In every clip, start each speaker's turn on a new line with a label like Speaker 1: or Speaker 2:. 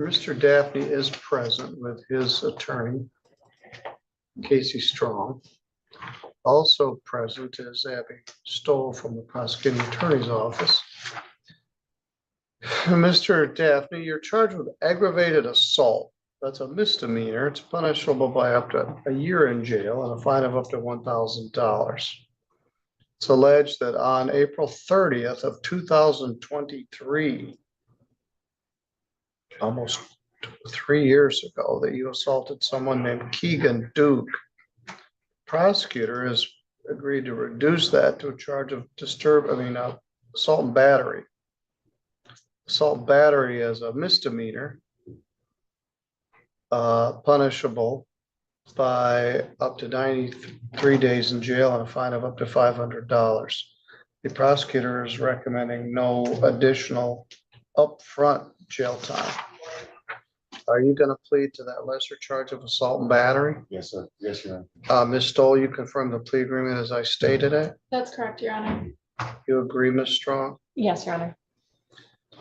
Speaker 1: Mr. Daphne is present with his attorney, Casey Strong. Also present is Abby Stoll from the prosecuting attorney's office. Mr. Daphne, you're charged with aggravated assault. That's a misdemeanor. It's punishable by up to a year in jail and a fine of up to $1,000. It's alleged that on April 30th of 2023, almost 3 years ago, that you assaulted someone named Keegan Duke. Prosecutor has agreed to reduce that to a charge of assault and battery. Assault and battery is a misdemeanor, punishable by up to 93 days in jail and a fine of up to $500. The prosecutor is recommending no additional upfront jail time. Are you going to plead to that lesser charge of assault and battery?
Speaker 2: Yes, sir. Yes, Your
Speaker 1: Honor. Ms. Stoll, you confirm the plea agreement as I stated it?
Speaker 3: That's correct, Your Honor.
Speaker 1: You agree, Ms. Strong?
Speaker 3: Yes, Your Honor.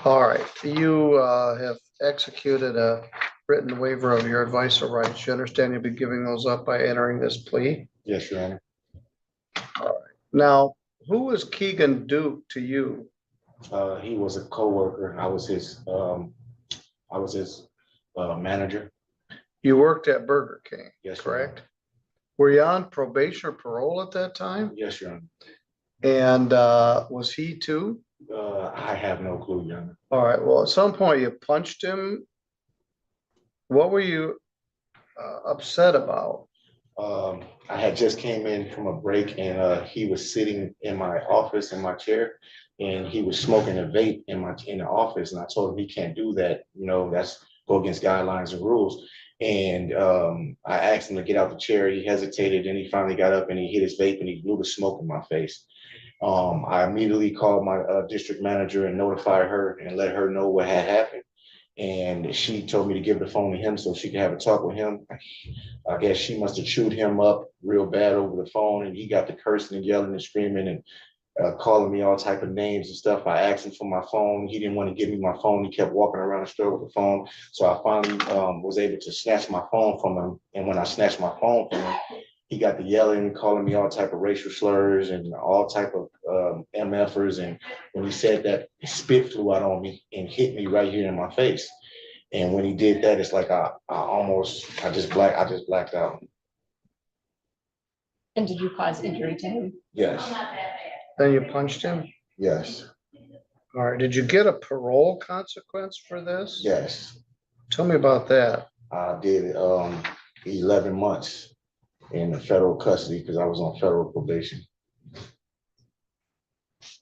Speaker 1: All right. You have executed a written waiver of your advice or rights. You understand you'll be giving those up by entering this plea?
Speaker 2: Yes, Your Honor.
Speaker 1: All right. Now, who was Keegan Duke to you?
Speaker 2: He was a co-worker. I was his manager.
Speaker 1: You worked at Burger King,
Speaker 2: Yes,
Speaker 1: correct? Were you on probation or parole at that time?
Speaker 2: Yes, Your Honor.
Speaker 1: And was he too?
Speaker 2: I have no clue, Your Honor.
Speaker 1: All right. Well, at some point you punched him. What were you upset about?
Speaker 2: I had just came in from a break and he was sitting in my office in my chair and he was smoking a vape in the office, and I told him he can't do that. You know, that's go against guidelines and rules. And I asked him to get out the chair. He hesitated, and he finally got up and he hit his vape and he blew the smoke in my face. I immediately called my district manager and notified her and let her know what had happened. And she told me to give the phone to him so she could have a talk with him. I guess she must have chewed him up real bad over the phone, and he got to cursing and yelling and screaming and calling me all type of names and stuff. I asked him for my phone. He didn't want to give me my phone. He kept walking around the store with the phone. So I finally was able to snatch my phone from him. And when I snatched my phone from him, he got to yelling, calling me all type of racial slurs and all type of MFers. And when he said that, spit flew out on me and hit me right here in my face. And when he did that, it's like I just blacked out.
Speaker 3: And did you cause injury to him?
Speaker 2: Yes.
Speaker 1: Then you punched him?
Speaker 2: Yes.
Speaker 1: All right. Did you get a parole consequence for this?
Speaker 2: Yes.
Speaker 1: Tell me about that.
Speaker 2: I did 11 months in the federal custody because I was on federal probation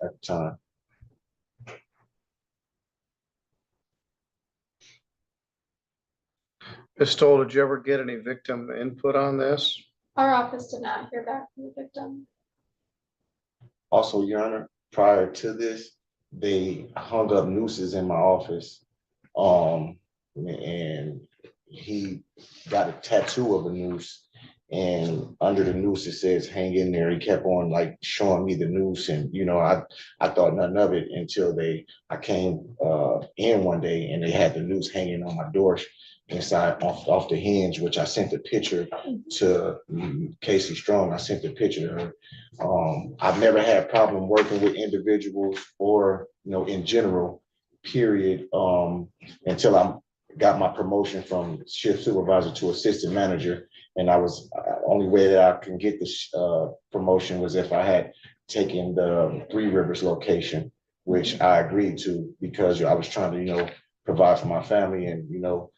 Speaker 2: at the time.
Speaker 1: Ms. Stoll, did you ever get any victim input on this?
Speaker 3: Our office did not hear back from the victim.
Speaker 2: Also, Your Honor, prior to this, they hung up nooses in my office. And he got a tattoo of a noose, and under the noose it says hang in there. He kept on like showing me the noose, and you know, I thought nothing of it until I came in one day and they had the noose hanging on my door inside off the hinge, which I sent the picture to Casey Strong. I sent the picture to her. I've never had a problem working with individuals or, you know, in general, period, until I got my promotion from shift supervisor to assistant manager. And only way that I can get this promotion was if I had taken the Three Rivers location, which I agreed to because I was trying to, you know, provide for my family and, you know,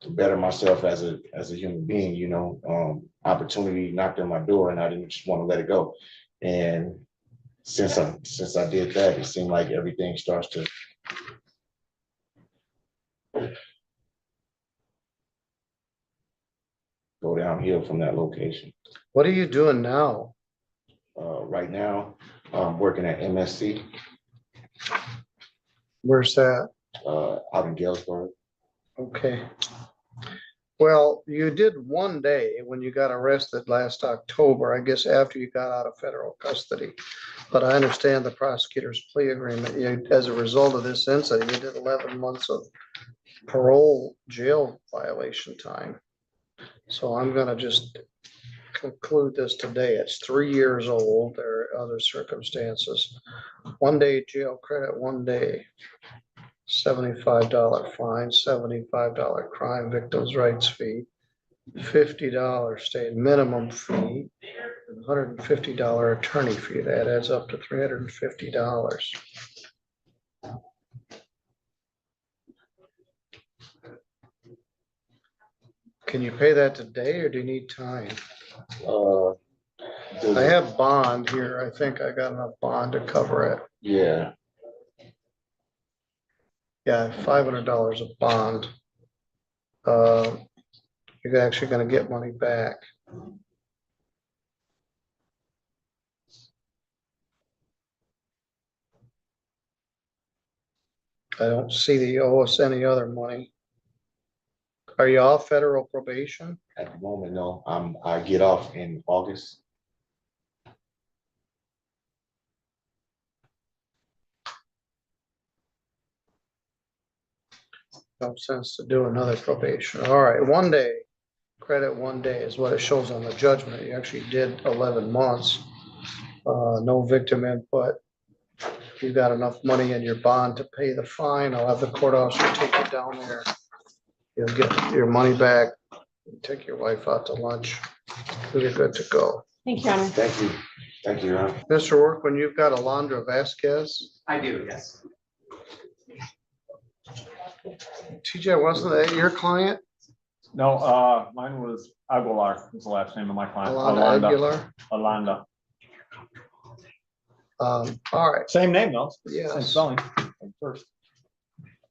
Speaker 2: better myself as a human being. You know, opportunity knocked on my door and I didn't just want to let it go. And since I did that, it seemed like everything starts to go downhill from that location.
Speaker 1: What are you doing now?
Speaker 2: Right now, I'm working at MSC.
Speaker 1: Where's that?
Speaker 2: Out in Galesburg.
Speaker 1: Okay. Well, you did one day when you got arrested last October, I guess after you got out of federal custody. But I understand the prosecutor's plea agreement. As a result of this incident, you did 11 months of parole jail violation time. So I'm gonna just conclude this today. It's 3 years old. There are other circumstances. 1 day jail credit, 1 day. $75 fine, $75 crime victims' rights fee, $50 state minimum fee, and $150 attorney fee. That adds up to $350. Can you pay that today or do you need time? I have bond here. I think I got enough bond to cover it.
Speaker 2: Yeah,
Speaker 1: Yeah, $500 of bond. You're actually gonna get money back. I don't see that you owe us any other money. Are you off federal probation?
Speaker 2: at the moment, no, I get off in August.
Speaker 1: No sense to do another probation. All right, 1 day, credit 1 day is what it shows on the judgment. You actually did 11 months. No victim input. You got enough money in your bond to pay the fine. I'll have the court officer take you down there. You'll get your money back. Take your wife out to lunch. You're good to go.
Speaker 3: Thank you, Your Honor.
Speaker 2: Thank you. Thank you, Your Honor.
Speaker 1: Mr. Workman, you've got Alondra Vasquez.
Speaker 4: I do, yes.
Speaker 1: TJ, wasn't that your client?
Speaker 5: No, mine was Aguilar, was the last name of my client.
Speaker 1: Alonda Aguilar?
Speaker 5: Alanda.
Speaker 1: All right,
Speaker 5: Same name though.
Speaker 1: Yes.
Speaker 5: Same spelling. First.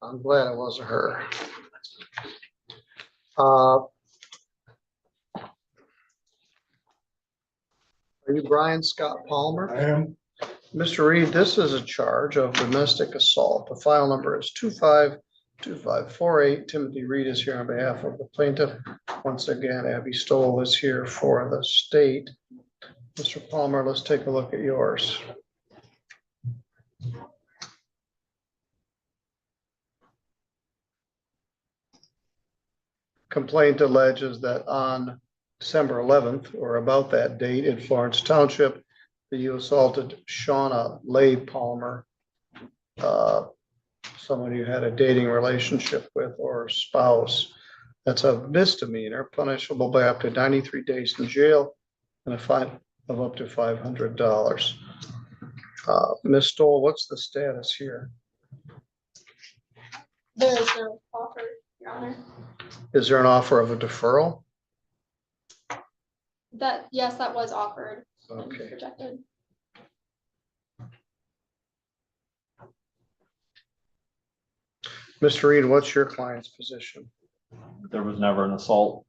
Speaker 1: I'm glad it wasn't her. Are you Brian Scott Palmer?
Speaker 2: I am.
Speaker 1: Mr. Reed, this is a charge of domestic assault. The file number is 252548. Timothy Reed is here on behalf of the plaintiff. Once again, Abby Stoll is here for the state. Mr. Palmer, let's take a look at yours. Complaint alleges that on December 11th, or about that date in Florence Township, that you assaulted Shauna Leigh Palmer, someone you had a dating relationship with or spouse. That's a misdemeanor punishable by up to 93 days in jail and a fine of up to $500. Ms. Stoll, what's the status here?
Speaker 3: There is no offer, Your Honor.
Speaker 1: Is there an offer of a deferral?
Speaker 3: Yes, that was offered. And
Speaker 1: Okay.
Speaker 3: rejected.
Speaker 1: Mr. Reed, what's your client's position?
Speaker 5: There was never an assault.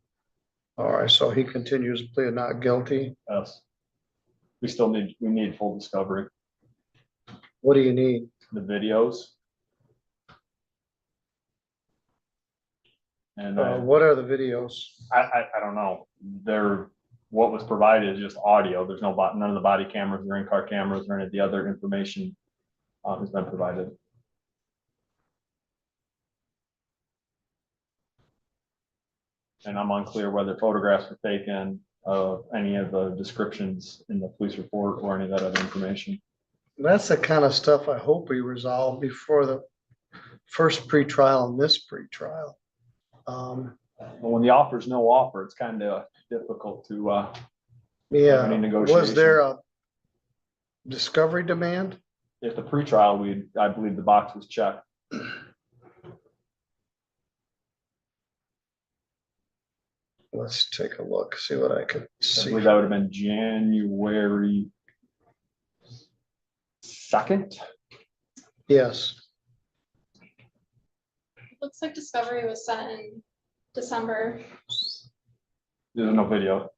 Speaker 1: All right, so he continues to plead not guilty.
Speaker 5: Yes. We need full discovery.
Speaker 1: What do you need?
Speaker 5: The videos. And
Speaker 1: What are the videos?
Speaker 5: I don't know. What was provided is just audio. There's none of the body cameras or in-car cameras or any of the other information has been provided. And I'm unclear whether photographs were taken of any of the descriptions in the police report or any of that other information.
Speaker 1: That's the kind of stuff I hope we resolve before the first pretrial and this pretrial.
Speaker 5: But when the offer is no offer, it's kind of difficult to
Speaker 1: Yeah,
Speaker 5: any
Speaker 1: was
Speaker 5: negotiation.
Speaker 1: there a discovery demand?
Speaker 5: If the pretrial, I believe the box was checked.
Speaker 1: Let's take a look, see what I could
Speaker 5: I
Speaker 1: see.
Speaker 5: believe that would have been January 2nd.
Speaker 1: Yes,
Speaker 3: Looks like discovery was sent in December.
Speaker 5: There's no video.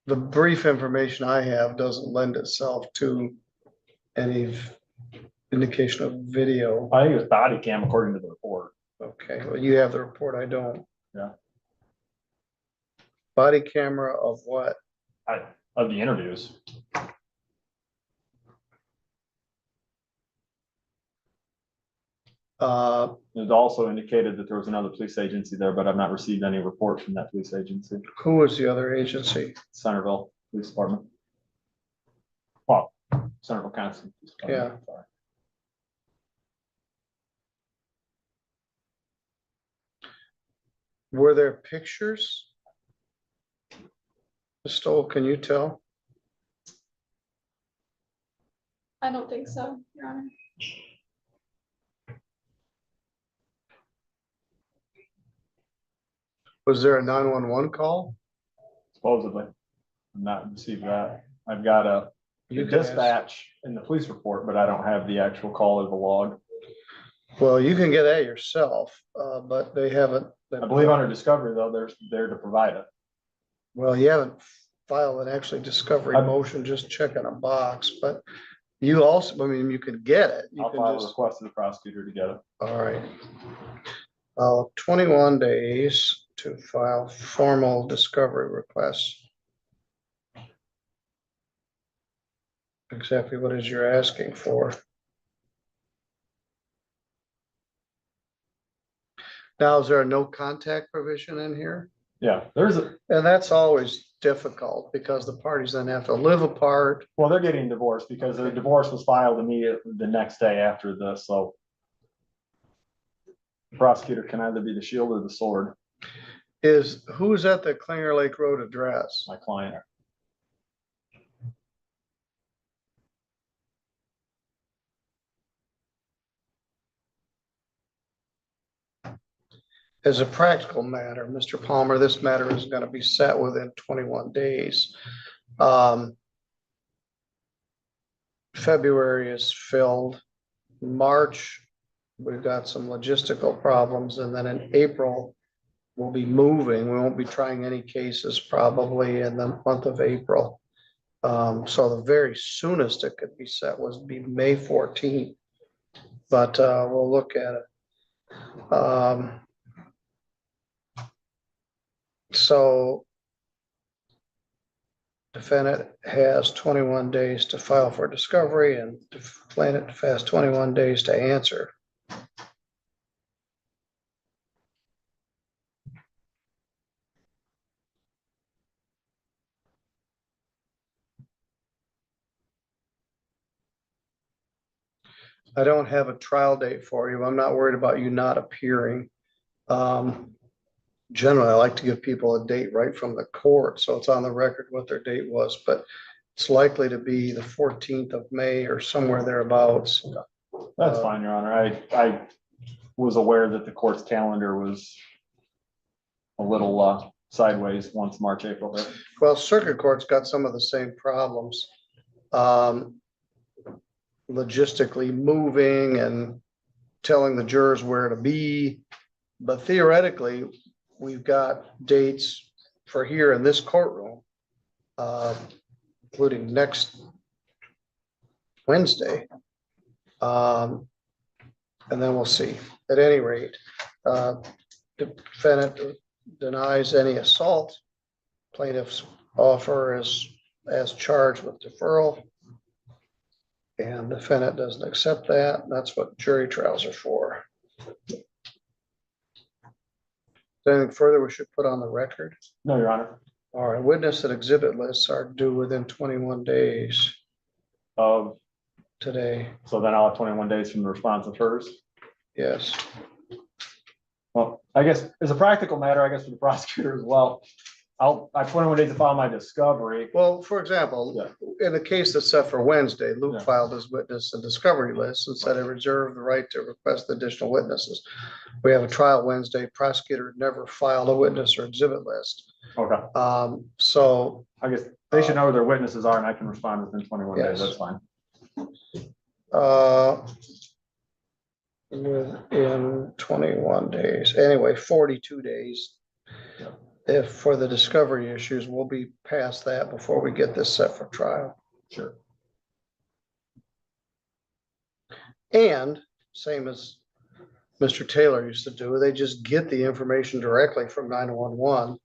Speaker 1: the brief information I have doesn't lend itself to any indication of video.
Speaker 5: I think it was body cam according to the report.
Speaker 1: Okay, well, you have the report, I don't.
Speaker 5: Yeah.
Speaker 1: Body camera of what?
Speaker 5: Of the interviews. It also indicated that there was another police agency there, but I've not received any report from that police agency.
Speaker 1: Who was the other agency?
Speaker 5: Centerville Police Department. Well, Centerville County. Police Department.
Speaker 1: Yeah.
Speaker 5: Sorry.
Speaker 1: Were there pictures? Ms. Stoll, can you tell?
Speaker 3: I don't think so, Your Honor.
Speaker 1: Was there a 911 call?
Speaker 5: Supposedly. I've not received that. I've got a
Speaker 1: You can ask-
Speaker 5: dispatch in the police report, but I don't have the actual call or the log.
Speaker 1: Well, you can get that yourself, but they haven't.
Speaker 5: I believe under discovery though, they're there to provide it.
Speaker 1: Well, you haven't filed an actually discovery
Speaker 5: I've-
Speaker 1: motion, just checking a box, but you also, I mean, you could get it. You
Speaker 5: I'll
Speaker 1: can
Speaker 5: file a
Speaker 1: just,
Speaker 5: request to the prosecutor to get it.
Speaker 1: all right. 21 days to file formal discovery requests. Exactly what is you're asking for. Now, is there a no contact provision in here?
Speaker 5: Yeah, there's a,
Speaker 1: And that's always difficult because the parties then have to live apart.
Speaker 5: well, they're getting divorced because their divorce was filed immediately the next day after this, so. The prosecutor can either be the shield or the sword,
Speaker 1: Who's at the Klinger Lake Road address?
Speaker 5: my client.
Speaker 1: As a practical matter, Mr. Palmer, this matter is going to be set within 21 days. February is filled. March, we've got some logistical problems, and then in April, we'll be moving. We won't be trying any cases probably in the month of April. So the very soonest it could be set was be May 14th, but we'll look at it. So defendant has 21 days to file for discovery and plaintiff has 21 days to answer. I don't have a trial date for you. I'm not worried about you not appearing. Generally, I like to give people a date right from the court, so it's on the record what their date was, but it's likely to be the 14th of May or somewhere thereabouts.
Speaker 5: That's fine, Your Honor. I was aware that the court's calendar was a little sideways once March, April hit.
Speaker 1: Well, circuit court's got some of the same problems. Logistically moving and telling the jurors where to be. But theoretically, we've got dates for here in this courtroom, including next Wednesday. And then we'll see. At any rate, defendant denies any assault. Plaintiff's offer is as charged with deferral. And the defendant doesn't accept that. That's what jury trials are for. Anything further we should put on the record?
Speaker 5: No, Your Honor.
Speaker 1: All right, witness and exhibit lists are due within 21 days today.
Speaker 5: So then I'll have 21 days from the response of hers.
Speaker 1: Yes.
Speaker 5: Well, I guess as a practical matter, I guess for the prosecutor as well, I have 21 days to file my discovery.
Speaker 1: Well, for example, in the case that's set for Wednesday, Luke
Speaker 5: Yeah.
Speaker 1: filed his witness and discovery list and said I reserve the right to request additional witnesses. We have a trial Wednesday. Prosecutor never filed a witness or exhibit list.
Speaker 5: Okay,
Speaker 1: So
Speaker 5: I guess they should know who their witnesses are and I can respond within 21 days.
Speaker 1: Yes.
Speaker 5: That's fine.
Speaker 1: Within 21 days, anyway, 42 days.
Speaker 5: Yeah.
Speaker 1: If for the discovery issues, we'll be past that before we get this set for trial.
Speaker 5: Sure.
Speaker 1: And same as Mr. Taylor used to do, they just get the information directly from 911.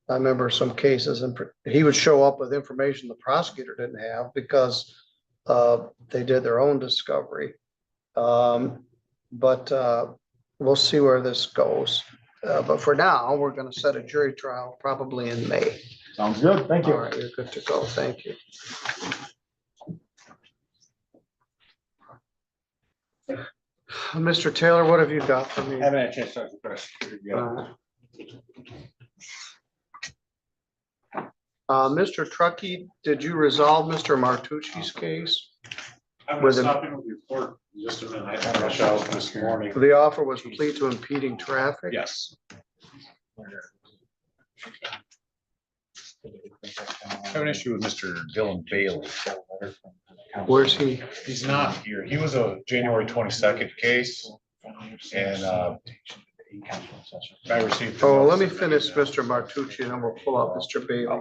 Speaker 1: I remember some cases and he would show up with information the prosecutor didn't have because they did their own discovery. But we'll see where this goes. But for now, we're going to set a jury trial probably in May.
Speaker 5: Sounds good. Thank
Speaker 1: All
Speaker 5: you.
Speaker 1: right, you're good to go. Thank you. Mr. Taylor, what have you got for me?
Speaker 4: Haven't had a chance to talk to the prosecutor yet.
Speaker 1: Mr. Truckee, did you resolve Mr. Martucci's case?
Speaker 4: I'm
Speaker 1: With
Speaker 4: gonna
Speaker 1: him.
Speaker 4: stop in with your court in just a minute. I had rush out this morning.
Speaker 1: The offer was plea to impeding traffic?
Speaker 4: Yes. I have an issue with Mr. Dylan Bailey.
Speaker 1: Where's he?
Speaker 4: He's not here. He was a January 22nd case. And I received.
Speaker 1: Oh, let me finish Mr. Martucci and then we'll pull out Mr. Bailey.